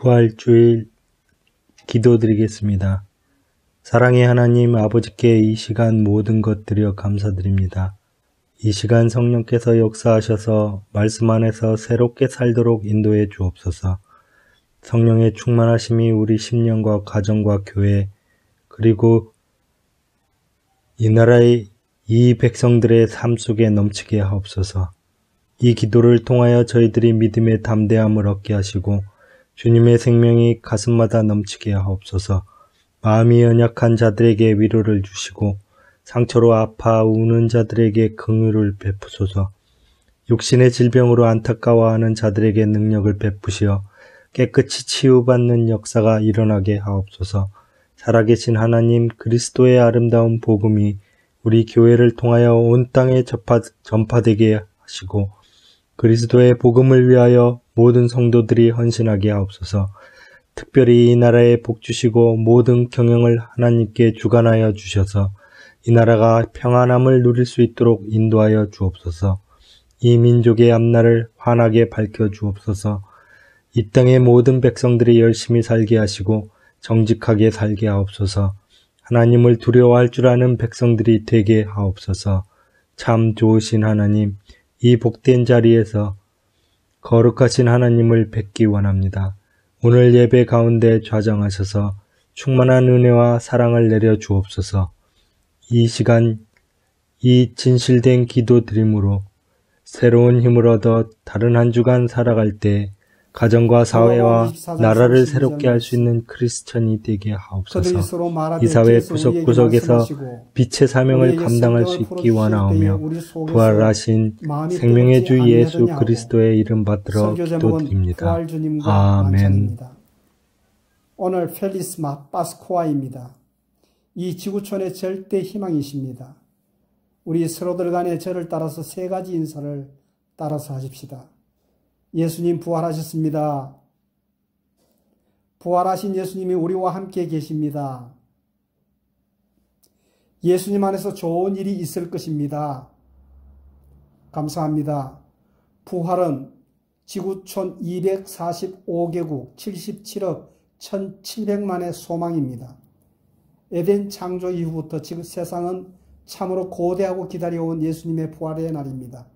부활주일 기도드리겠습니다. 사랑의 하나님 아버지께 이 시간 모든 것 드려 감사드립니다. 이 시간 성령께서 역사하셔서 말씀 안에서 새롭게 살도록 인도해 주옵소서. 성령의 충만하심이 우리 심령과 가정과 교회 그리고 이 나라의 이 백성들의 삶 속에 넘치게 하옵소서. 이 기도를 통하여 저희들이 믿음의 담대함을 얻게 하시고 주님의 생명이 가슴마다 넘치게 하옵소서. 마음이 연약한 자들에게 위로를 주시고 상처로 아파 우는 자들에게 긍휼을 베푸소서. 육신의 질병으로 안타까워하는 자들에게 능력을 베푸시어 깨끗이 치유받는 역사가 일어나게 하옵소서. 살아계신 하나님 그리스도의 아름다운 복음이 우리 교회를 통하여 온 땅에 전파되게 하시고 그리스도의 복음을 위하여 모든 성도들이 헌신하게 하옵소서. 특별히 이 나라에 복 주시고 모든 경영을 하나님께 주관하여 주셔서 이 나라가 평안함을 누릴 수 있도록 인도하여 주옵소서. 이 민족의 앞날을 환하게 밝혀 주옵소서. 이 땅의 모든 백성들이 열심히 살게 하시고 정직하게 살게 하옵소서. 하나님을 두려워할 줄 아는 백성들이 되게 하옵소서. 참 좋으신 하나님, 이 복된 자리에서 거룩하신 하나님을 뵙기 원합니다. 오늘 예배 가운데 좌정하셔서 충만한 은혜와 사랑을 내려 주옵소서. 이 시간 이 진실된 기도 드림으로 새로운 힘을 얻어 다른 한 주간 살아갈 때 가정과 사회와 나라를 새롭게 할 수 있는 크리스천이 되게 하옵소서. 이 사회 구석구석에서 빛의 사명을 감당할 수 있기 원하오며 부활하신 생명의 주 예수 그리스도의 이름 받들어 기도드립니다. 아멘. 오늘 펠리스마 파스코아입니다. 이 지구촌의 절대 희망이십니다. 우리 서로들 간의 절을 따라서 세 가지 인사를 따라서 하십시다. 예수님 부활하셨습니다. 부활하신 예수님이 우리와 함께 계십니다. 예수님 안에서 좋은 일이 있을 것입니다. 감사합니다. 부활은 지구촌 245개국 77억 1700만의 소망입니다. 에덴 창조 이후부터 지금 세상은 참으로 고대하고 기다려온 예수님의 부활의 날입니다.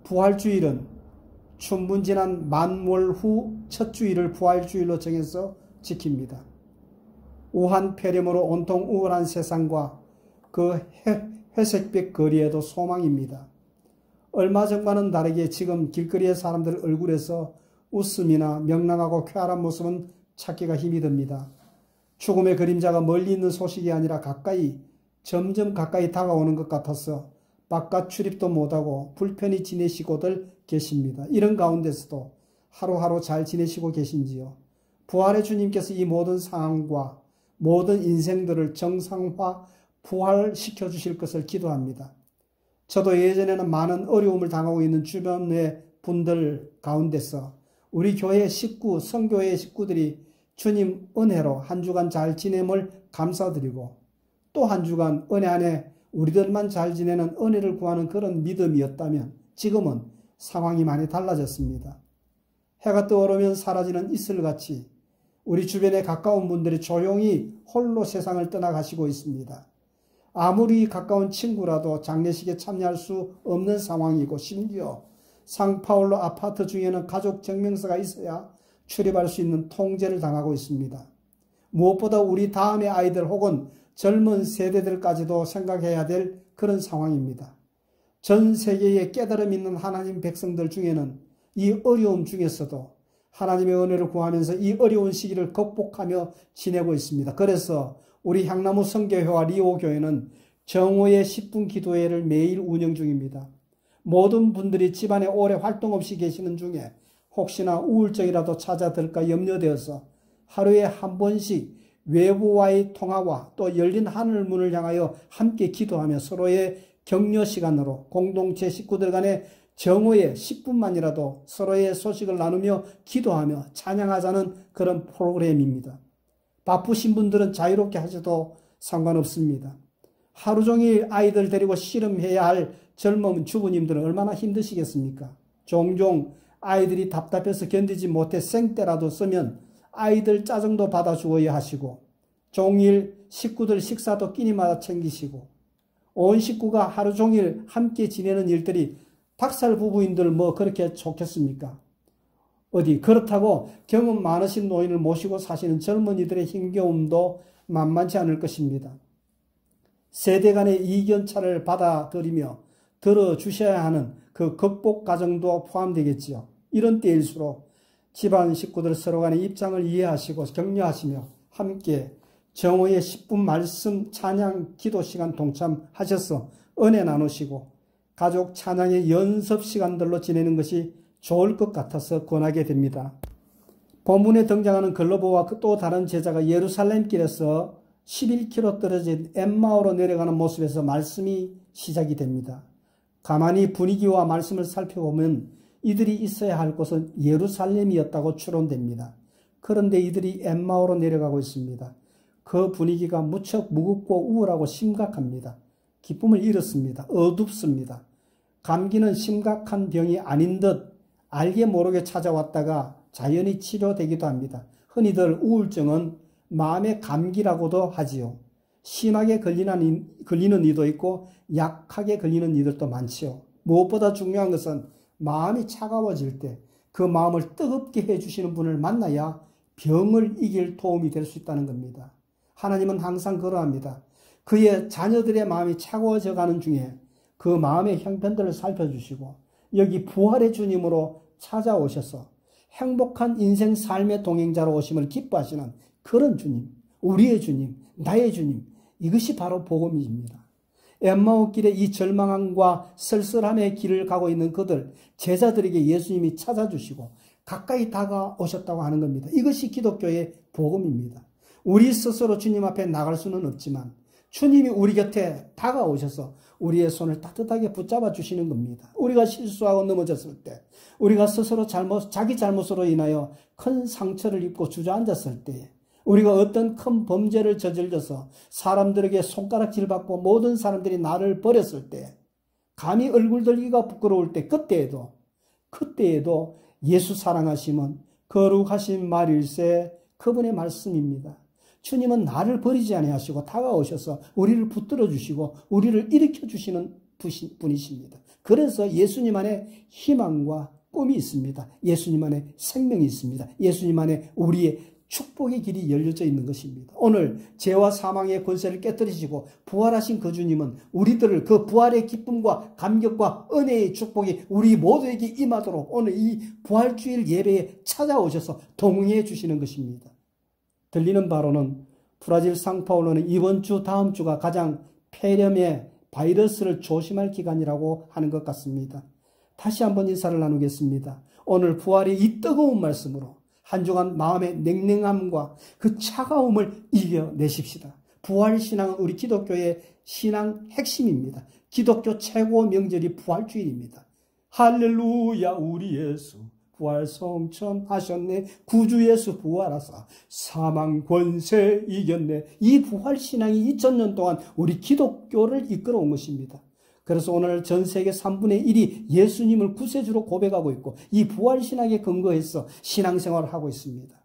부활주일은 춘분지난 만월 후 첫 주일을 부활주일로 정해서 지킵니다. 우한 폐렴으로 온통 우울한 세상과 그 회색빛 거리에도 소망입니다. 얼마 전과는 다르게 지금 길거리의 사람들 얼굴에서 웃음이나 명랑하고 쾌활한 모습은 찾기가 힘이 듭니다. 죽음의 그림자가 멀리 있는 소식이 아니라 점점 가까이 다가오는 것 같아서 바깥 출입도 못하고 불편히 지내시고들 계십니다. 이런 가운데서도 하루하루 잘 지내시고 계신지요? 부활의 주님께서 이 모든 상황과 모든 인생들을 정상화, 부활시켜 주실 것을 기도합니다. 저도 예전에는 많은 어려움을 당하고 있는 주변의 분들 가운데서 우리 교회 식구, 성교회 식구들이 주님 은혜로 한 주간 잘 지냄을 감사드리고 또 한 주간 은혜 안에 우리들만 잘 지내는 은혜를 구하는 그런 믿음이었다면 지금은 상황이 많이 달라졌습니다. 해가 떠오르면 사라지는 이슬같이 우리 주변에 가까운 분들이 조용히 홀로 세상을 떠나가시고 있습니다. 아무리 가까운 친구라도 장례식에 참여할 수 없는 상황이고 심지어 상파울로 아파트 중에는 가족 증명서가 있어야 출입할 수 있는 통제를 당하고 있습니다. 무엇보다 우리 다음의 아이들 혹은 젊은 세대들까지도 생각해야 될 그런 상황입니다. 전 세계에 깨달음 있는 하나님 백성들 중에는 이 어려움 중에서도 하나님의 은혜를 구하면서 이 어려운 시기를 극복하며 지내고 있습니다. 그래서 우리 향나무 성교회와 리오교회는 정오의 10분 기도회를 매일 운영 중입니다. 모든 분들이 집안에 오래 활동 없이 계시는 중에 혹시나 우울증이라도 찾아들까 염려되어서 하루에 한 번씩 외부와의 통화와 또 열린 하늘 문을 향하여 함께 기도하며 서로의 격려 시간으로 공동체 식구들 간의 정오에 10분만이라도 서로의 소식을 나누며 기도하며 찬양하자는 그런 프로그램입니다. 바쁘신 분들은 자유롭게 하셔도 상관없습니다. 하루 종일 아이들 데리고 씨름해야 할 젊은 주부님들은 얼마나 힘드시겠습니까? 종종 아이들이 답답해서 견디지 못해 생떼라도 쓰면 아이들 짜증도 받아주어야 하시고 종일 식구들 식사도 끼니마다 챙기시고 온 식구가 하루 종일 함께 지내는 일들이 박살 부부인들 뭐 그렇게 좋겠습니까? 어디 그렇다고 경험 많으신 노인을 모시고 사시는 젊은이들의 힘겨움도 만만치 않을 것입니다. 세대 간의 이견차를 받아들이며 들어주셔야 하는 그 극복 과정도 포함되겠지요. 이런 때일수록 집안 식구들 서로 간의 입장을 이해하시고 격려하시며 함께 정오의 10분 말씀 찬양 기도 시간 동참하셔서 은혜 나누시고 가족 찬양의 연습 시간들로 지내는 것이 좋을 것 같아서 권하게 됩니다. 본문에 등장하는 글로버와 또 다른 제자가 예루살렘 길에서 11km 떨어진 엠마오로 내려가는 모습에서 말씀이 시작이 됩니다. 가만히 분위기와 말씀을 살펴보면 이들이 있어야 할 곳은 예루살렘이었다고 추론됩니다. 그런데 이들이 엠마오로 내려가고 있습니다. 그 분위기가 무척 무겁고 우울하고 심각합니다. 기쁨을 잃었습니다. 어둡습니다. 감기는 심각한 병이 아닌 듯 알게 모르게 찾아왔다가 자연히 치료되기도 합니다. 흔히들 우울증은 마음의 감기라고도 하지요. 심하게 걸리는 이도 있고 약하게 걸리는 이들도 많지요. 무엇보다 중요한 것은 마음이 차가워질 때 그 마음을 뜨겁게 해주시는 분을 만나야 병을 이길 도움이 될 수 있다는 겁니다. 하나님은 항상 그러합니다. 그의 자녀들의 마음이 차가워져 가는 중에 그 마음의 형편들을 살펴주시고 여기 부활의 주님으로 찾아오셔서 행복한 인생 삶의 동행자로 오심을 기뻐하시는 그런 주님, 우리의 주님, 나의 주님, 이것이 바로 복음입니다. 엠마오 길에 이 절망함과 쓸쓸함의 길을 가고 있는 그들, 제자들에게 예수님이 찾아주시고 가까이 다가오셨다고 하는 겁니다. 이것이 기독교의 복음입니다. 우리 스스로 주님 앞에 나갈 수는 없지만 주님이 우리 곁에 다가오셔서 우리의 손을 따뜻하게 붙잡아 주시는 겁니다. 우리가 실수하고 넘어졌을 때, 우리가 스스로 자기 잘못으로 인하여 큰 상처를 입고 주저앉았을 때, 우리가 어떤 큰 범죄를 저질러서 사람들에게 손가락질 받고 모든 사람들이 나를 버렸을 때, 감히 얼굴 들기가 부끄러울 때, 그때에도 예수 사랑하심은 거룩하신 말일세 그분의 말씀입니다. 주님은 나를 버리지 아니하시고 다가오셔서 우리를 붙들어 주시고 우리를 일으켜 주시는 분이십니다. 그래서 예수님 안에 희망과 꿈이 있습니다. 예수님 안에 생명이 있습니다. 예수님 안에 우리의 축복의 길이 열려져 있는 것입니다. 오늘 죄와 사망의 권세를 깨뜨리시고 부활하신 그 주님은 우리들을 그 부활의 기쁨과 감격과 은혜의 축복이 우리 모두에게 임하도록 오늘 이 부활주일 예배에 찾아오셔서 동행해 주시는 것입니다. 들리는 바로는 브라질 상파울로는 이번 주 다음 주가 가장 폐렴의 바이러스를 조심할 기간이라고 하는 것 같습니다. 다시 한번 인사를 나누겠습니다. 오늘 부활의 이 뜨거운 말씀으로 한 주간 마음의 냉랭함과 그 차가움을 이겨내십시다. 부활신앙은 우리 기독교의 신앙 핵심입니다. 기독교 최고 명절이 부활주일입니다. 할렐루야 우리 예수 부활 성천하셨네. 구주 예수 부활하사 사망 권세 이겼네. 이 부활신앙이 2000년 동안 우리 기독교를 이끌어온 것입니다. 그래서 오늘 전 세계 3분의 1이 예수님을 구세주로 고백하고 있고 이 부활신앙에 근거해서 신앙생활을 하고 있습니다.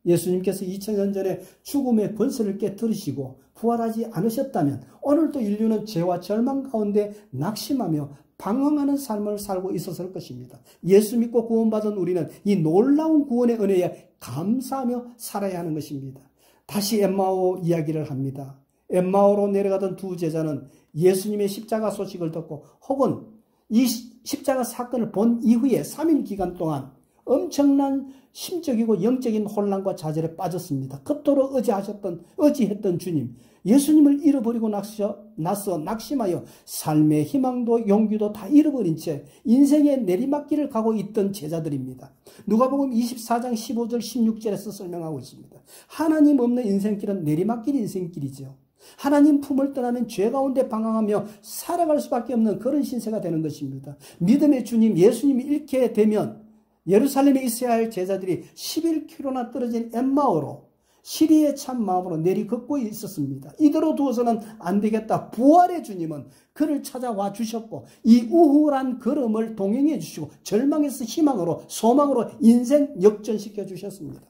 예수님께서 2000년 전에 죽음의 권세를 깨뜨리시고 부활하지 않으셨다면 오늘도 인류는 죄와 절망 가운데 낙심하며 방황하는 삶을 살고 있었을 것입니다. 예수 믿고 구원받은 우리는 이 놀라운 구원의 은혜에 감사하며 살아야 하는 것입니다. 다시 엠마오 이야기를 합니다. 엠마오로 내려가던 두 제자는 예수님의 십자가 소식을 듣고 혹은 이 십자가 사건을 본 이후에 3일 기간 동안 엄청난 심적이고 영적인 혼란과 좌절에 빠졌습니다. 그토록 의지했던 주님, 예수님을 잃어버리고 나서 낙심하여 삶의 희망도 용기도 다 잃어버린 채 인생의 내리막길을 가고 있던 제자들입니다. 누가복음 24장 15절 16절에서 설명하고 있습니다. 하나님 없는 인생길은 내리막길 인생길이죠. 하나님 품을 떠나면 죄 가운데 방황하며 살아갈 수밖에 없는 그런 신세가 되는 것입니다. 믿음의 주님 예수님이 잃게 되면 예루살렘에 있어야 할 제자들이 11km나 떨어진 엠마오로 시리의 참 마음으로 내리걷고 있었습니다. 이대로 두어서는 안 되겠다. 부활의 주님은 그를 찾아와 주셨고 이 우울한 걸음을 동행해 주시고 절망에서 희망으로 소망으로 인생 역전시켜 주셨습니다.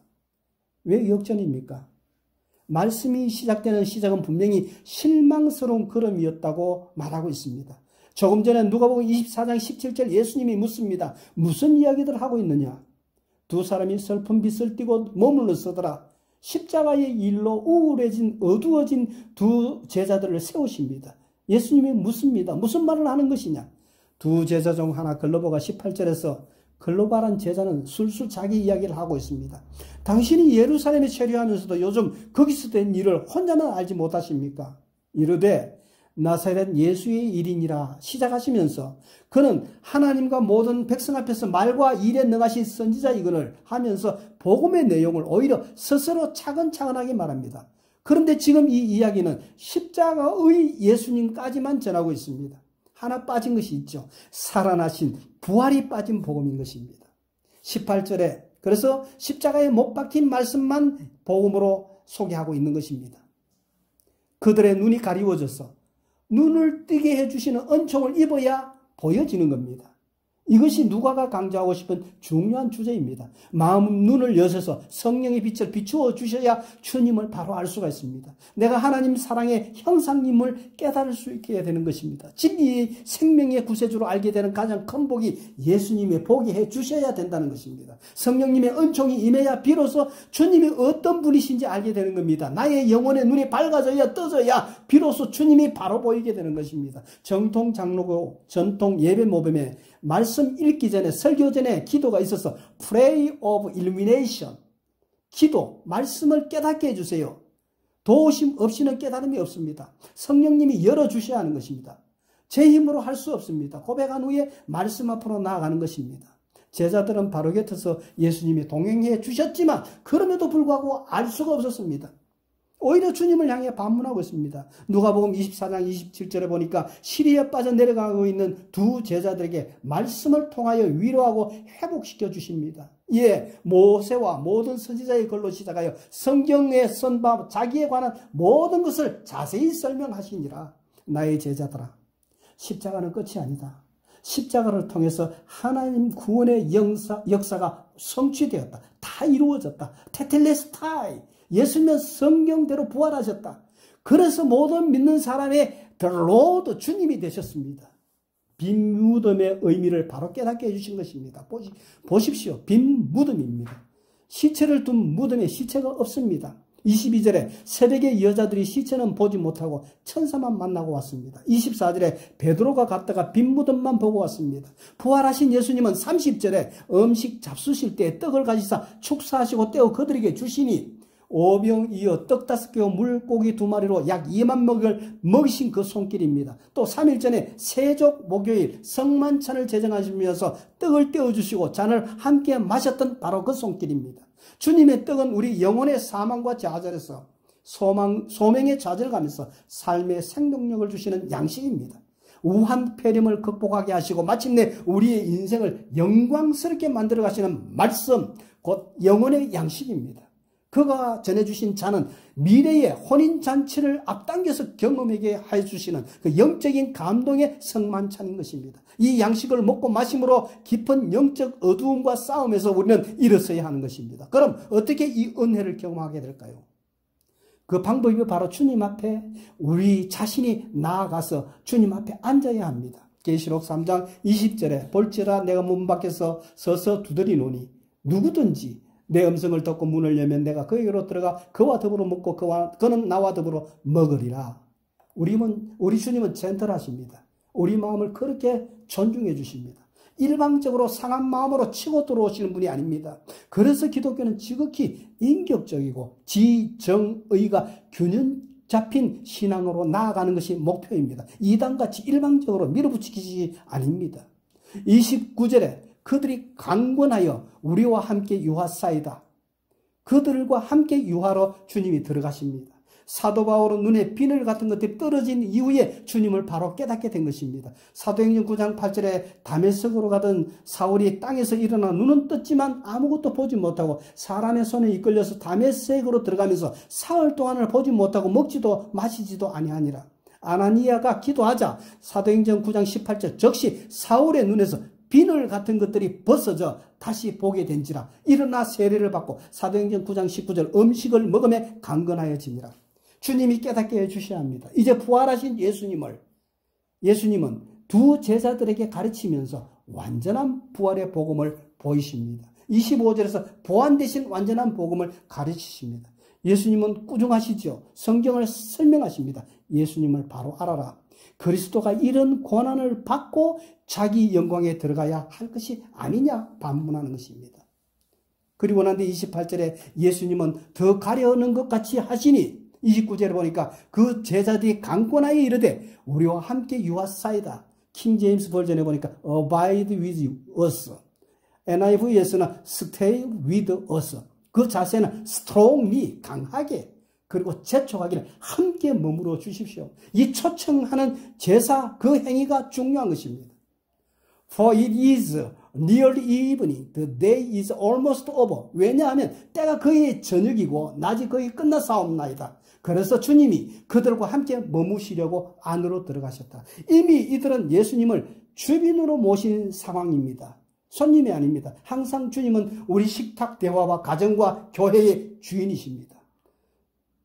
왜 역전입니까? 말씀이 시작되는 시작은 분명히 실망스러운 걸음이었다고 말하고 있습니다. 조금 전에 누가복음 24장 17절 예수님이 묻습니다. 무슨 이야기들 하고 있느냐? 두 사람이 슬픈 빛을 띠고 머물러 서더라. 십자가의 일로 우울해진 어두워진 두 제자들을 세우십니다. 예수님이 묻습니다. 무슨 말을 하는 것이냐? 두 제자 중 하나 글로바가 18절에서 글로바란 제자는 술술 자기 이야기를 하고 있습니다. 당신이 예루살렘에 체류하면서도 요즘 거기서 된 일을 혼자만 알지 못하십니까? 이르되 나사렛 예수의 일이니라 시작하시면서 그는 하나님과 모든 백성 앞에서 말과 일에 능하신 선지자이거늘 하면서 복음의 내용을 오히려 스스로 차근차근하게 말합니다. 그런데 지금 이 이야기는 십자가의 예수님까지만 전하고 있습니다. 하나 빠진 것이 있죠. 살아나신 부활이 빠진 복음인 것입니다. 18절에 그래서 십자가에 못 박힌 말씀만 복음으로 소개하고 있는 것입니다. 그들의 눈이 가리워져서 눈을 뜨게 해주시는 은총을 입어야 보여지는 겁니다. 이것이 누가가 강조하고 싶은 중요한 주제입니다. 마음 눈을 여셔서 성령의 빛을 비추어 주셔야 주님을 바로 알 수가 있습니다. 내가 하나님 사랑의 형상님을 깨달을 수 있게 되는 것입니다. 진리의 생명의 구세주로 알게 되는 가장 큰 복이 예수님의 복이 해 주셔야 된다는 것입니다. 성령님의 은총이 임해야 비로소 주님이 어떤 분이신지 알게 되는 겁니다. 나의 영혼의 눈이 밝아져야 떠져야 비로소 주님이 바로 보이게 되는 것입니다. 정통 장로교 전통 예배 모범에 말씀 읽기 전에 설교 전에 기도가 있어서 Pray of Illumination 기도, 말씀을 깨닫게 해주세요. 도우심 없이는 깨달음이 없습니다. 성령님이 열어주셔야 하는 것입니다. 제 힘으로 할 수 없습니다. 고백한 후에 말씀 앞으로 나아가는 것입니다. 제자들은 바로 곁에서 예수님이 동행해 주셨지만 그럼에도 불구하고 알 수가 없었습니다. 오히려 주님을 향해 반문하고 있습니다. 누가복음 24장 27절에 보니까 시리에 빠져 내려가고 있는 두 제자들에게 말씀을 통하여 위로하고 회복시켜 주십니다. 예, 모세와 모든 선지자의 글로 시작하여 성경에 쓴 바 자기에 관한 모든 것을 자세히 설명하시니라. 나의 제자들아, 십자가는 끝이 아니다. 십자가를 통해서 하나님 구원의 역사가 성취되었다. 다 이루어졌다. 테텔레스타이. 예수님은 성경대로 부활하셨다. 그래서 모든 믿는 사람의 The Lord 주님이 되셨습니다. 빈 무덤의 의미를 바로 깨닫게 해주신 것입니다. 보십시오. 빈 무덤입니다. 시체를 둔 무덤에 시체가 없습니다. 22절에 새벽에 여자들이 시체는 보지 못하고 천사만 만나고 왔습니다. 24절에 베드로가 갔다가 빈 무덤만 보고 왔습니다. 부활하신 예수님은 30절에 음식 잡수실 때 떡을 가지사 축사하시고 떼어 그들에게 주시니 오병 이어 떡 5개와 물고기 2마리로 약 2만 명을 먹이신 그 손길입니다. 또 3일 전에 세족 목요일 성만찬을 제정하시면서 떡을 떼어주시고 잔을 함께 마셨던 바로 그 손길입니다. 주님의 떡은 우리 영혼의 사망과 좌절에서 소명의 좌절감에서 삶의 생동력을 주시는 양식입니다. 우한 폐렴을 극복하게 하시고 마침내 우리의 인생을 영광스럽게 만들어 가시는 말씀, 곧 영혼의 양식입니다. 그가 전해주신 잔은 미래의 혼인잔치를 앞당겨서 경험하게 해주시는 그 영적인 감동의 성만찬인 것입니다. 이 양식을 먹고 마심으로 깊은 영적 어두움과 싸움에서 우리는 일어서야 하는 것입니다. 그럼 어떻게 이 은혜를 경험하게 될까요? 그 방법이 바로 주님 앞에 우리 자신이 나아가서 주님 앞에 앉아야 합니다. 계시록 3장 20절에 볼지라 내가 문 밖에서 서서 두드리노니 누구든지 내 음성을 듣고 문을 열면 내가 그에게로 들어가 그와 더불어 먹고 그는 나와 더불어 먹으리라. 우리 주님은 젠틀하십니다. 우리 마음을 그렇게 존중해 주십니다. 일방적으로 상한 마음으로 치고 들어오시는 분이 아닙니다. 그래서 기독교는 지극히 인격적이고 지정의가 균형 잡힌 신앙으로 나아가는 것이 목표입니다. 이단같이 일방적으로 밀어붙이기 아닙니다. 29절에 그들이 강권하여 우리와 함께 유하사이다. 그들과 함께 유하로 주님이 들어가십니다. 사도 바울은 눈에 비늘 같은 것들이 떨어진 이후에 주님을 바로 깨닫게 된 것입니다. 사도행전 9장 8절에 다메섹으로 가던 사울이 땅에서 일어나 눈은 떴지만 아무것도 보지 못하고 사람의 손에 이끌려서 다메섹으로 들어가면서 사흘 동안을 보지 못하고 먹지도 마시지도 아니하니라. 아나니아가 기도하자 사도행전 9장 18절 즉시 사울의 눈에서 비늘 같은 것들이 벗어져 다시 보게 된지라. 일어나 세례를 받고 사도행전 9장 19절 음식을 먹으며 강건하여지니라. 주님이 깨닫게 해주셔야 합니다. 이제 부활하신 예수님은 두 제자들에게 가르치면서 완전한 부활의 복음을 보이십니다. 25절에서 보완되신 완전한 복음을 가르치십니다. 예수님은 꾸중하시죠. 성경을 설명하십니다. 예수님을 바로 알아라. 그리스도가 이런 고난을 받고 자기 영광에 들어가야 할 것이 아니냐 반문하는 것입니다. 그리고 난 뒤 28절에 예수님은 더 가려는 것 같이 하시니 29절에 보니까 그 제자들이 강권하여 이르되 우리와 함께 유하사이다. 킹 제임스 버전에 보니까 abide with us. NIV에서는 stay with us. 그 자세는 strongly, 강하게, 그리고 재촉하기를 함께 머물러 주십시오. 이 초청하는 제사 그 행위가 중요한 것입니다. For it is nearly evening. The day is almost over. 왜냐하면 때가 거의 저녁이고 낮이 거의 끝나사옵나이다. 그래서 주님이 그들과 함께 머무시려고 안으로 들어가셨다. 이미 이들은 예수님을 주빈으로 모신 상황입니다. 손님이 아닙니다. 항상 주님은 우리 식탁 대화와 가정과 교회의 주인이십니다.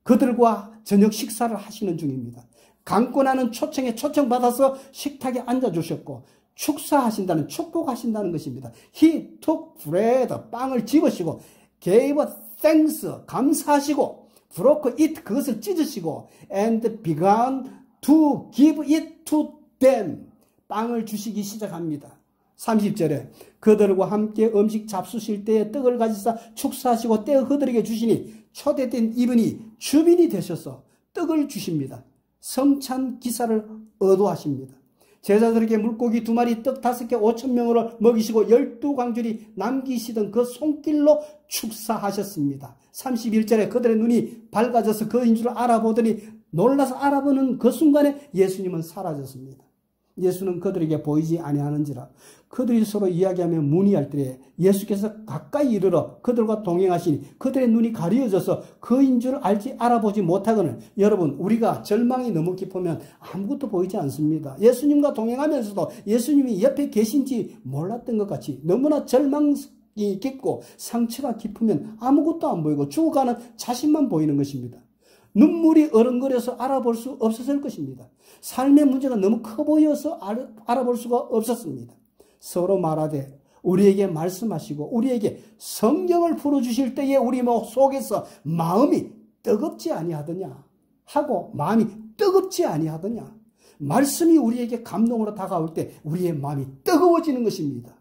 그들과 저녁 식사를 하시는 중입니다. 강권하는 초청에 초청받아서 식탁에 앉아주셨고 축사하신다는, 축복하신다는 것입니다. He took bread, 빵을 집으시고 gave thanks, 감사하시고 broke it, 그것을 찢으시고 and began to give it to them, 빵을 주시기 시작합니다. 30절에 그들과 함께 음식 잡수실 때에 떡을 가지사 축사하시고 떼어 그들에게 주시니 초대된 이분이 주빈이 되셔서 떡을 주십니다. 성찬 기사를 의도하십니다. 제자들에게 물고기 2마리 떡 5개 5,000명으로 먹이시고 12광줄이 남기시던 그 손길로 축사하셨습니다. 31절에 그들의 눈이 밝아져서 그인 줄 알아보더니 놀라서 알아보는 그 순간에 예수님은 사라졌습니다. 예수는 그들에게 보이지 아니하는지라. 그들이 서로 이야기하며 문의할 때에 예수께서 가까이 이르러 그들과 동행하시니 그들의 눈이 가려져서 그인 줄 알아보지 못하거늘. 여러분, 우리가 절망이 너무 깊으면 아무것도 보이지 않습니다. 예수님과 동행하면서도 예수님이 옆에 계신지 몰랐던 것 같이 너무나 절망이 깊고 상처가 깊으면 아무것도 안 보이고 죽어가는 자신만 보이는 것입니다. 눈물이 어른거려서 알아볼 수 없었을 것입니다. 삶의 문제가 너무 커 보여서 알아볼 수가 없었습니다. 서로 말하되 우리에게 말씀하시고 우리에게 성경을 풀어주실 때에 우리 속에서 마음이 뜨겁지 아니하더냐 하고, 마음이 뜨겁지 아니하더냐, 말씀이 우리에게 감동으로 다가올 때 우리의 마음이 뜨거워지는 것입니다.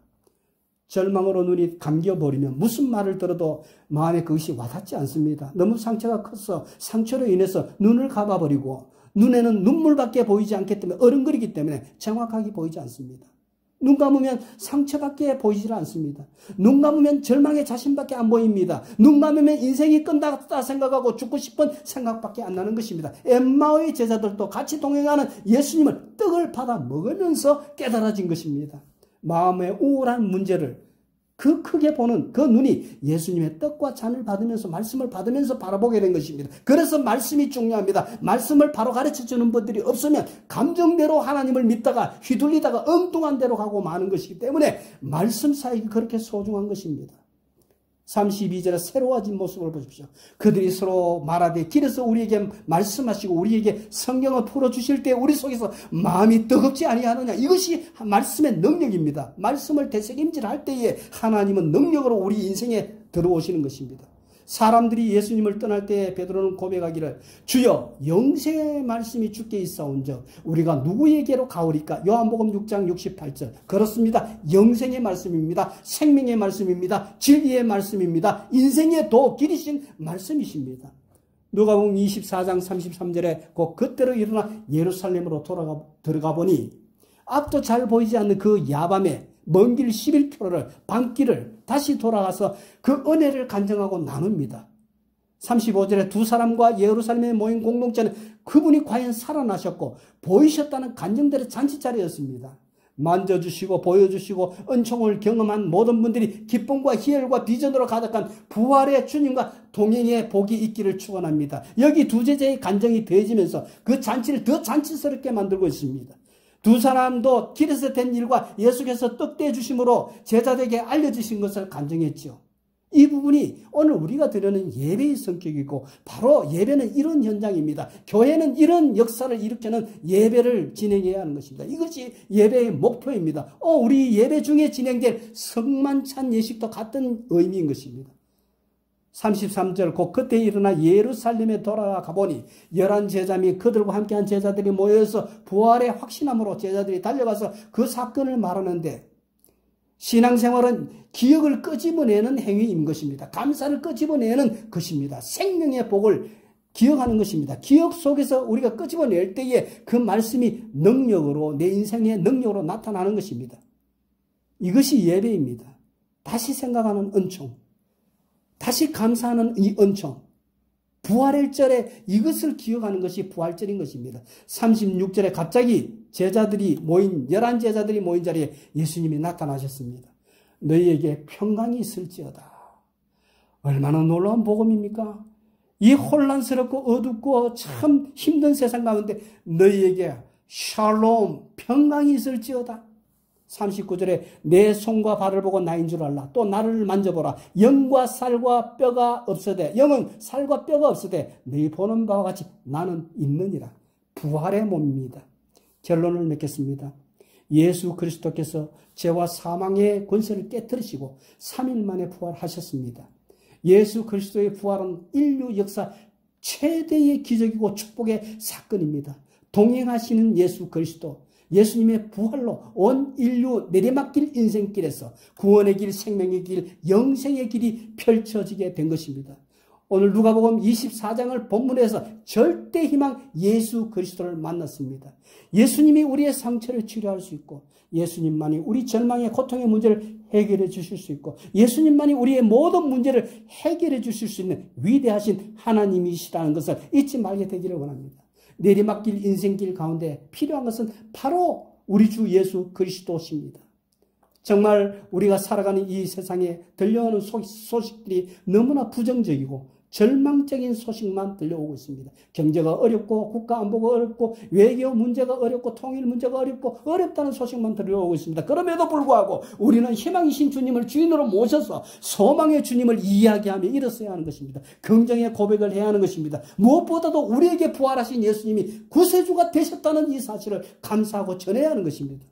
절망으로 눈이 감겨버리면 무슨 말을 들어도 마음에 그것이 와닿지 않습니다. 너무 상처가 커서 상처로 인해서 눈을 감아버리고 눈에는 눈물밖에 보이지 않기 때문에, 어른거리기 때문에 정확하게 보이지 않습니다. 눈 감으면 상처밖에 보이질 않습니다. 눈 감으면 절망의 자신밖에 안 보입니다. 눈 감으면 인생이 끝났다 생각하고 죽고 싶은 생각밖에 안 나는 것입니다. 엠마오의 제자들도 같이 동행하는 예수님을 떡을 받아 먹으면서 깨달아진 것입니다. 마음의 우울한 문제를 그 크게 보는 그 눈이 예수님의 떡과 잔을 받으면서, 말씀을 받으면서 바라보게 된 것입니다. 그래서 말씀이 중요합니다. 말씀을 바로 가르쳐주는 분들이 없으면 감정대로 하나님을 믿다가 휘둘리다가 엉뚱한 데로 가고 마는 것이기 때문에 말씀 사역이 그렇게 소중한 것입니다. 32절에 새로워진 모습을 보십시오. 그들이 서로 말하되 길에서 우리에게 말씀하시고 우리에게 성경을 풀어주실 때 우리 속에서 마음이 뜨겁지 아니하느냐. 이것이 말씀의 능력입니다. 말씀을 되새김질할 때에 하나님은 능력으로 우리 인생에 들어오시는 것입니다. 사람들이 예수님을 떠날 때 베드로는 고백하기를 주여 영생의 말씀이 주께 있사온즉 우리가 누구에게로 가오리까. 요한복음 6장 68절. 그렇습니다. 영생의 말씀입니다. 생명의 말씀입니다. 진리의 말씀입니다. 인생의 도 길이신 말씀이십니다. 누가복음 24장 33절에 곧 그때로 일어나 예루살렘으로 들어가 보니 앞도 잘 보이지 않는 그 야밤에 먼 길 11km를 밤길을 다시 돌아가서 그 은혜를 간증하고 나눕니다. 35절에 두 사람과 예루살렘에 모인 공동체는 그분이 과연 살아나셨고 보이셨다는 간증들의 잔치자리였습니다. 만져주시고 보여주시고 은총을 경험한 모든 분들이 기쁨과 희열과 비전으로 가득한 부활의 주님과 동행의 복이 있기를 축원합니다. 여기 두 제자의 간증이 더해지면서 그 잔치를 더 잔치스럽게 만들고 있습니다. 두 사람도 길에서 된 일과 예수께서 떡 떼주심으로 제자들에게 알려주신 것을 간증했지요. 이 부분이 오늘 우리가 드리는 예배의 성격이고 바로 예배는 이런 현장입니다. 교회는 이런 역사를 일으키는 예배를 진행해야 하는 것입니다. 이것이 예배의 목표입니다. 우리 예배 중에 진행될 성만찬 예식도 같은 의미인 것입니다. 33절 곧 그때 일어나 예루살렘에 돌아가 보니 11 제자 및 그들과 함께한 제자들이 모여서 부활의 확신함으로 제자들이 달려가서 그 사건을 말하는데 신앙생활은 기억을 끄집어내는 행위인 것입니다. 감사를 끄집어내는 것입니다. 생명의 복을 기억하는 것입니다. 기억 속에서 우리가 끄집어낼 때에 그 말씀이 능력으로 내 인생의 능력으로 나타나는 것입니다. 이것이 예배입니다. 다시 생각하는 은총, 다시 감사하는 이 은총, 부활절에 이것을 기억하는 것이 부활절인 것입니다. 36절에 갑자기 제자들이 모인 11제자들이 모인 자리에 예수님이 나타나셨습니다. 너희에게 평강이 있을지어다. 얼마나 놀라운 복음입니까? 이 혼란스럽고 어둡고 참 힘든 세상 가운데 너희에게 샬롬 평강이 있을지어다. 39절에 내 손과 발을 보고 나인 줄 알라. 또 나를 만져보라. 영과 살과 뼈가 없으되 영은 살과 뼈가 없으되 너희 보는 바와 같이 나는 있느니라. 부활의 몸입니다. 결론을 맺겠습니다. 예수 그리스도께서 죄와 사망의 권세를 깨뜨리시고 3일 만에 부활하셨습니다. 예수 그리스도의 부활은 인류 역사 최대의 기적이고 축복의 사건입니다. 동행하시는 예수 그리스도, 예수님의 부활로 온 인류 내리막길 인생길에서 구원의 길, 생명의 길, 영생의 길이 펼쳐지게 된 것입니다. 오늘 누가복음 24장을 본문에서 절대 희망 예수 그리스도를 만났습니다. 예수님이 우리의 상처를 치료할 수 있고 예수님만이 우리 절망의 고통의 문제를 해결해 주실 수 있고 예수님만이 우리의 모든 문제를 해결해 주실 수 있는 위대하신 하나님이시라는 것을 잊지 말게 되기를 원합니다. 내리막길 인생길 가운데 필요한 것은 바로 우리 주 예수 그리스도십니다. 정말 우리가 살아가는 이 세상에 들려오는 소식들이 너무나 부정적이고 절망적인 소식만 들려오고 있습니다. 경제가 어렵고 국가 안보가 어렵고 외교 문제가 어렵고 통일 문제가 어렵고 어렵다는 소식만 들려오고 있습니다. 그럼에도 불구하고 우리는 희망이신 주님을 주인으로 모셔서 소망의 주님을 이야기하며 일어서야 하는 것입니다. 긍정의 고백을 해야 하는 것입니다. 무엇보다도 우리에게 부활하신 예수님이 구세주가 되셨다는 이 사실을 감사하고 전해야 하는 것입니다.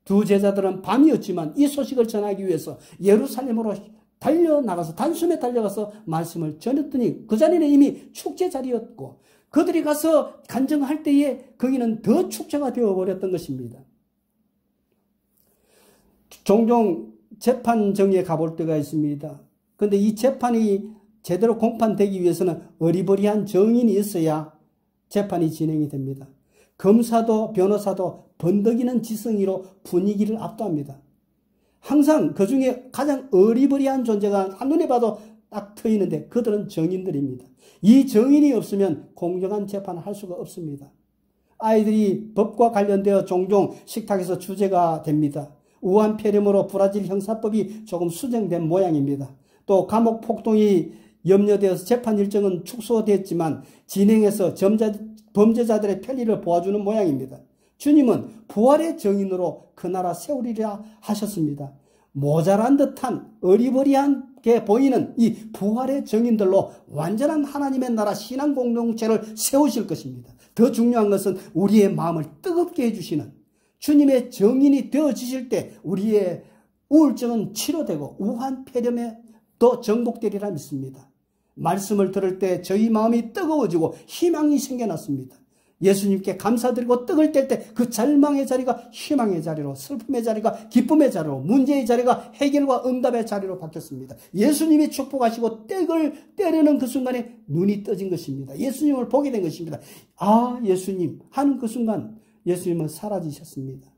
두 제자들은 밤이었지만 이 소식을 전하기 위해서 예루살렘으로 달려나가서 단숨에 달려가서 말씀을 전했더니 그 자리는 이미 축제 자리였고 그들이 가서 간증할 때에 거기는 더 축제가 되어버렸던 것입니다. 종종 재판정에 가볼 때가 있습니다. 그런데 이 재판이 제대로 공판되기 위해서는 어리버리한 정인이 있어야 재판이 진행이 됩니다. 검사도 변호사도 번덕이는 지성이로 분위기를 압도합니다. 항상 그 중에 가장 어리버리한 존재가 한눈에 봐도 딱 트이는데 그들은 정인들입니다. 이 정인이 없으면 공정한 재판을 할 수가 없습니다. 아이들이 법과 관련되어 종종 식탁에서 주제가 됩니다. 우한 폐렴으로 브라질 형사법이 조금 수정된 모양입니다. 또 감옥 폭동이 염려되어서 재판 일정은 축소됐지만 진행해서 범죄자들의 편의를 보아주는 모양입니다. 주님은 부활의 정인으로 그 나라 세우리라 하셨습니다. 모자란 듯한 어리버리하게 보이는 이 부활의 정인들로 완전한 하나님의 나라 신앙 공동체를 세우실 것입니다. 더 중요한 것은 우리의 마음을 뜨겁게 해주시는 주님의 정인이 되어지실 때 우리의 우울증은 치료되고 우한 폐렴에 더 정복되리라 믿습니다. 말씀을 들을 때 저희 마음이 뜨거워지고 희망이 생겨났습니다. 예수님께 감사드리고 떡을 뗄 때 그 절망의 자리가 희망의 자리로, 슬픔의 자리가 기쁨의 자리로, 문제의 자리가 해결과 응답의 자리로 바뀌었습니다. 예수님이 축복하시고 떡을 떼려는 그 순간에 눈이 떠진 것입니다. 예수님을 보게 된 것입니다. 아, 예수님 하는 그 순간 예수님은 사라지셨습니다.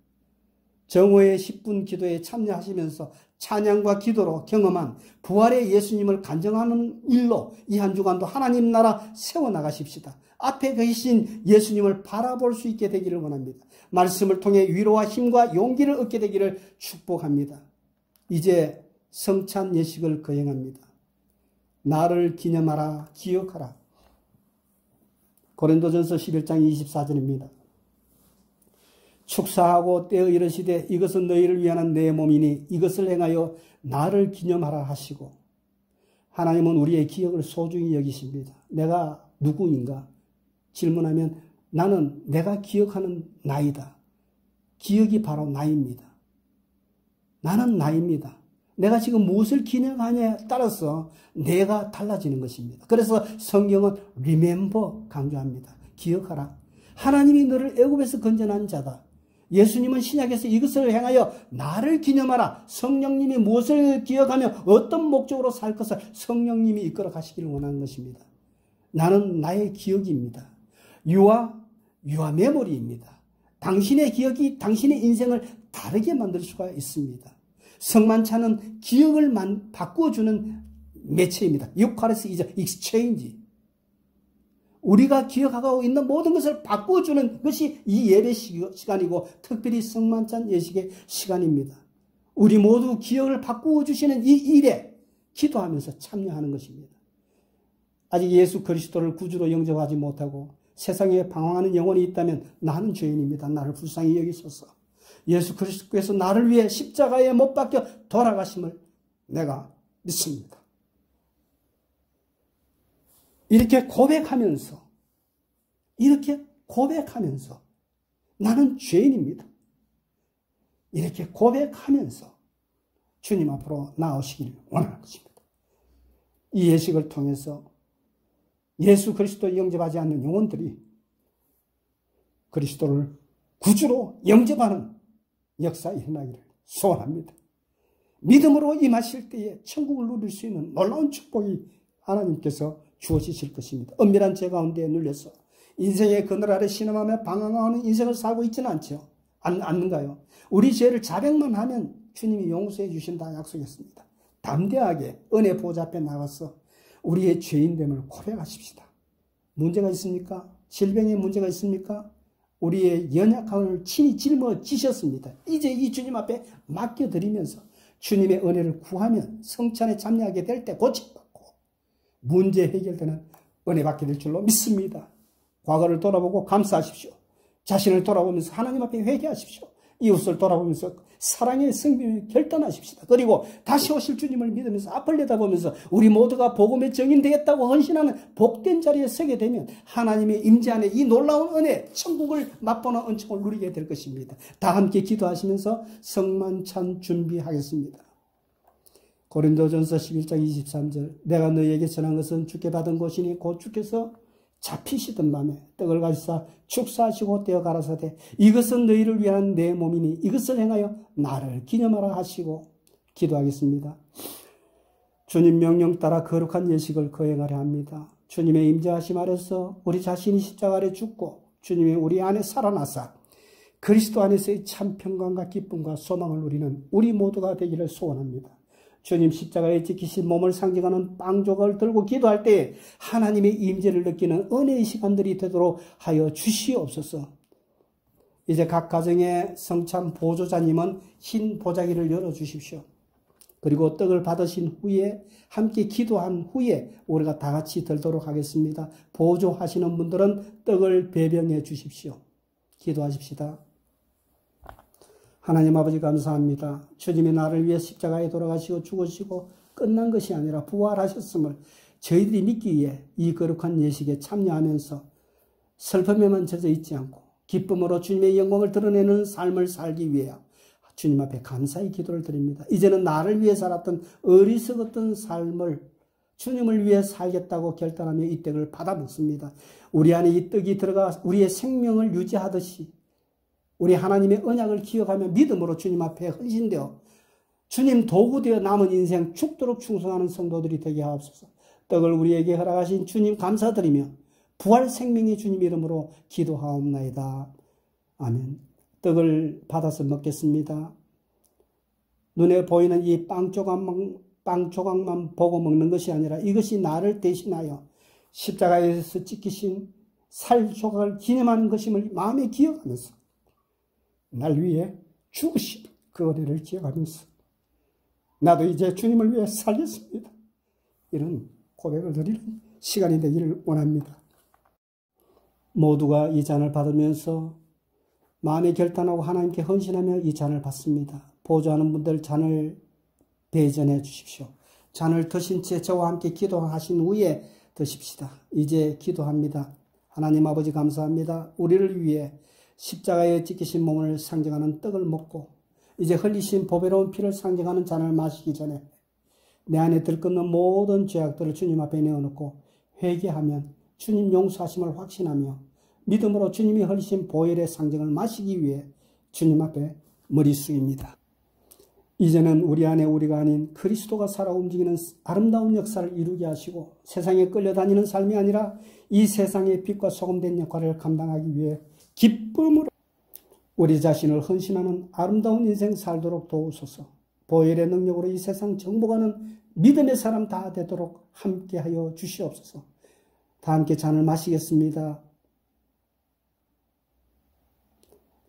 정오의 10분 기도에 참여하시면서 찬양과 기도로 경험한 부활의 예수님을 간증하는 일로 이 한 주간도 하나님 나라 세워나가십시다. 앞에 계신 예수님을 바라볼 수 있게 되기를 원합니다. 말씀을 통해 위로와 힘과 용기를 얻게 되기를 축복합니다. 이제 성찬 예식을 거행합니다. 나를 기념하라, 기억하라. 고린도전서 11장 24절입니다. 축사하고 떼어 이르시되 이것은 너희를 위한 내 몸이니 이것을 행하여 나를 기념하라 하시고, 하나님은 우리의 기억을 소중히 여기십니다. 내가 누구인가 질문하면 나는 내가 기억하는 나이다. 기억이 바로 나입니다. 나는 나입니다. 내가 지금 무엇을 기념하냐에 따라서 내가 달라지는 것입니다. 그래서 성경은 remember 강조합니다. 기억하라. 하나님이 너를 애굽에서 건져낸 자다. 예수님은 신약에서 이것을 행하여 나를 기념하라. 성령님이 무엇을 기억하며 어떤 목적으로 살 것을 성령님이 이끌어 가시기를 원하는 것입니다. 나는 나의 기억입니다. 유아 메모리입니다. 당신의 기억이 당신의 인생을 다르게 만들 수가 있습니다. 성만찬은 기억을 바꾸어주는 매체입니다. 유카리스 is exchange. 우리가 기억하고 있는 모든 것을 바꾸어주는 것이 이 예배 시간이고 특별히 성만찬 예식의 시간입니다. 우리 모두 기억을 바꾸어주시는 이 일에 기도하면서 참여하는 것입니다. 아직 예수 그리스도를 구주로 영접하지 못하고 세상에 방황하는 영혼이 있다면 나는 죄인입니다. 나를 불쌍히 여기소서. 예수 그리스도께서 나를 위해 십자가에 못 박혀 돌아가심을 내가 믿습니다. 이렇게 고백하면서 나는 죄인입니다. 이렇게 고백하면서 주님 앞으로 나오시기를 원하는 것입니다. 이 예식을 통해서 예수 그리스도 영접하지 않는 영혼들이 그리스도를 구주로 영접하는 역사 일어나기를 소원합니다. 믿음으로 임하실 때에 천국을 누릴 수 있는 놀라운 축복이 하나님께서 주어지실 것입니다. 은밀한 죄 가운데 눌려서 인생의 그늘 아래 신음하며 방황하는 인생을 살고 있지는 않는가요? 우리 죄를 자백만 하면 주님이 용서해 주신다 약속했습니다. 담대하게 은혜 보좌 앞에 나가서 우리의 죄인됨을 고백하십시다. 문제가 있습니까? 질병에 문제가 있습니까? 우리의 연약함을 친히 짊어지셨습니다. 이제 이 주님 앞에 맡겨드리면서 주님의 은혜를 구하면 성찬에 참여하게 될 때 고침받고 문제 해결되는 은혜 받게 될 줄로 믿습니다. 과거를 돌아보고 감사하십시오. 자신을 돌아보면서 하나님 앞에 회개하십시오. 이웃을 돌아보면서 사랑의 생명을 결단하십시다. 그리고 다시 오실 주님을 믿으면서 앞을 내다보면서 우리 모두가 복음의 증인 되겠다고 헌신하는 복된 자리에 서게 되면 하나님의 임재 안에 이 놀라운 은혜, 천국을 맛보는 은총을 누리게 될 것입니다. 다 함께 기도하시면서 성만찬 준비하겠습니다. 고린도전서 11장 23절 내가 너희에게 전한 것은 주께 받은 것이니 곧 주께서 잡히시던 밤에 떡을 가지사 축사하시고 떼어 가라사대 이것은 너희를 위한 내 몸이니 이것을 행하여 나를 기념하라 하시고 기도하겠습니다. 주님 명령 따라 거룩한 예식을 거행하려 합니다. 주님의 임재하심 아래서 우리 자신이 십자가 아래 죽고 주님이 우리 안에 살아나사 그리스도 안에서의 참 평강과 기쁨과 소망을 누리는 우리 모두가 되기를 소원합니다. 주님 십자가에 지키신 몸을 상징하는 빵 조각을 들고 기도할 때 하나님의 임재를 느끼는 은혜의 시간들이 되도록 하여 주시옵소서. 이제 각 가정의 성찬 보조자님은 흰 보자기를 열어주십시오. 그리고 떡을 받으신 후에 함께 기도한 후에 우리가 다 같이 들도록 하겠습니다. 보조하시는 분들은 떡을 배병해 주십시오. 기도하십시다. 하나님 아버지 감사합니다. 주님이 나를 위해 십자가에 돌아가시고 죽으시고 끝난 것이 아니라 부활하셨음을 저희들이 믿기에 이 거룩한 예식에 참여하면서 슬픔에만 젖어 있지 않고 기쁨으로 주님의 영광을 드러내는 삶을 살기 위해 주님 앞에 감사의 기도를 드립니다. 이제는 나를 위해 살았던 어리석었던 삶을 주님을 위해 살겠다고 결단하며 이 떡을 받아 먹습니다. 우리 안에 이 떡이 들어가 우리의 생명을 유지하듯이 우리 하나님의 언약을 기억하며 믿음으로 주님 앞에 헌신되어 주님 도구되어 남은 인생 죽도록 충성하는 성도들이 되게 하옵소서. 떡을 우리에게 허락하신 주님 감사드리며 부활 생명의 주님 이름으로 기도하옵나이다. 아멘. 떡을 받아서 먹겠습니다. 눈에 보이는 이 빵 조각만 보고 먹는 것이 아니라 이것이 나를 대신하여 십자가에서 찍히신 살 조각을 기념하는 것임을 마음에 기억하면서 날 위해 죽으신 그 은혜를 기억하면서 나도 이제 주님을 위해 살겠습니다. 이런 고백을 드리는 시간이 되기를 원합니다. 모두가 이 잔을 받으면서 마음에 결단하고 하나님께 헌신하며 이 잔을 받습니다. 보조하는 분들 잔을 배전해 주십시오. 잔을 드신 채 저와 함께 기도하신 후에 드십시다. 이제 기도합니다. 하나님 아버지 감사합니다. 우리를 위해 십자가에 찍히신 몸을 상징하는 떡을 먹고 이제 흘리신 보배로운 피를 상징하는 잔을 마시기 전에 내 안에 들끓는 모든 죄악들을 주님 앞에 내어놓고 회개하면 주님 용서하심을 확신하며 믿음으로 주님이 흘리신 보혈의 상징을 마시기 위해 주님 앞에 머리 숙입니다. 이제는 우리 안에 우리가 아닌 그리스도가 살아 움직이는 아름다운 역사를 이루게 하시고 세상에 끌려다니는 삶이 아니라 이 세상의 빛과 소금된 역할을 감당하기 위해 기쁨으로 우리 자신을 헌신하는 아름다운 인생 살도록 도우소서. 보혈의 능력으로 이 세상 정복하는 믿음의 사람 다 되도록 함께하여 주시옵소서. 다 함께 잔을 마시겠습니다.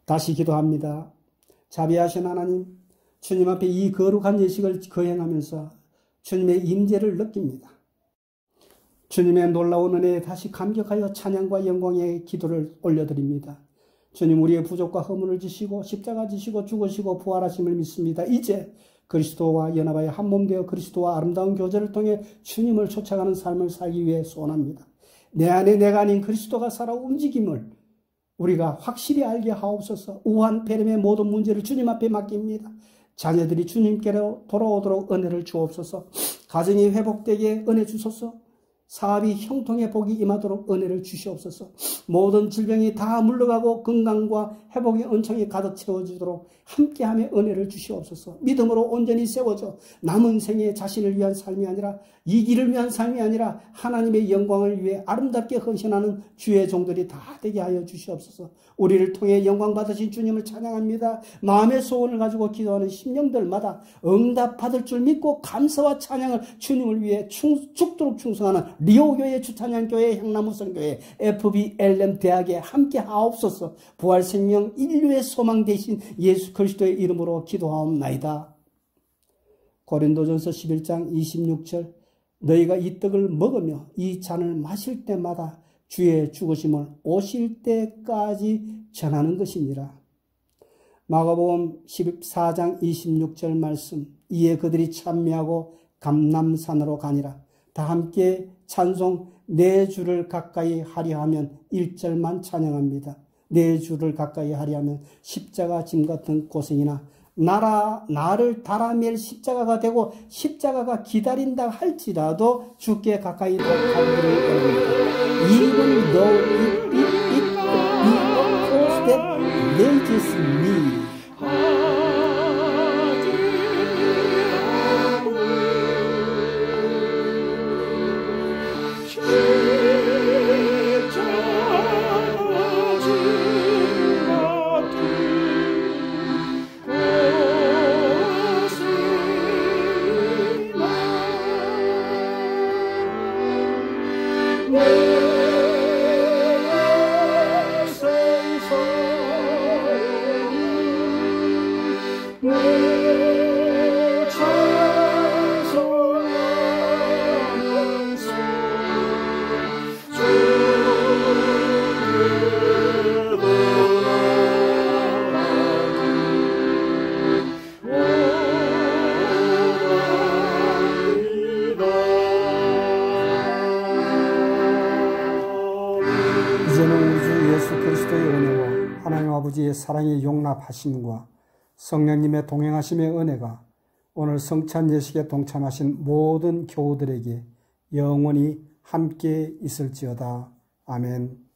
다시 기도합니다. 자비하신 하나님, 주님 앞에 이 거룩한 예식을 거행하면서 주님의 임재를 느낍니다. 주님의 놀라운 은혜에 다시 감격하여 찬양과 영광의 기도를 올려드립니다. 주님, 우리의 부족과 허물을 지시고 십자가 지시고 죽으시고 부활하심을 믿습니다. 이제 그리스도와 연합하여 한몸 되어 그리스도와 아름다운 교제를 통해 주님을 쫓아가는 삶을 살기 위해 소원합니다. 내 안에 내가 아닌 그리스도가 살아 움직임을 우리가 확실히 알게 하옵소서. 우한 폐렴의 모든 문제를 주님 앞에 맡깁니다. 자녀들이 주님께로 돌아오도록 은혜를 주옵소서. 가정이 회복되게 은혜 주소서. 사업이 형통의 복이 임하도록 은혜를 주시옵소서. 모든 질병이 다 물러가고 건강과 회복의 은총이 가득 채워지도록 함께하며 은혜를 주시옵소서. 믿음으로 온전히 세워져 남은 생에 자신을 위한 삶이 아니라 이 길을 위한 삶이 아니라 하나님의 영광을 위해 아름답게 헌신하는 주의 종들이 다 되게 하여 주시옵소서. 우리를 통해 영광 받으신 주님을 찬양합니다. 마음의 소원을 가지고 기도하는 심령들마다 응답받을 줄 믿고 감사와 찬양을 주님을 위해 죽도록 충성하는 리오교회 주찬양교회 향나무성교회 FBLM 대학에 함께 하옵소서. 부활생명 인류의 소망 되신 예수 그리스도의 이름으로 기도하옵나이다. 고린도전서 11장 26절 너희가 이 떡을 먹으며 이 잔을 마실 때마다 주의 죽으심을 오실 때까지 전하는 것이니라. 마가복음 14장 26절 말씀 이에 그들이 찬미하고 감람산으로 가니라. 다 함께 찬송 내 주를 가까이 하려 하면 1절만 찬양합니다. 내 주를 가까이 하려 하면 십자가 짐 같은 고생이나 나를 달아맬 십자가가 되고 십자가가 기다린다 할지라도 주께 가까이 더 가기를 원합니다. Even though it be a cross that raises me. 이제는 우리 주 예수 그리스도의 은혜와 하나님 아버지의 사랑의 용납하심과 성령님의 동행하심의 은혜가 오늘 성찬 예식에 동참하신 모든 교우들에게 영원히 함께 있을지어다. 아멘.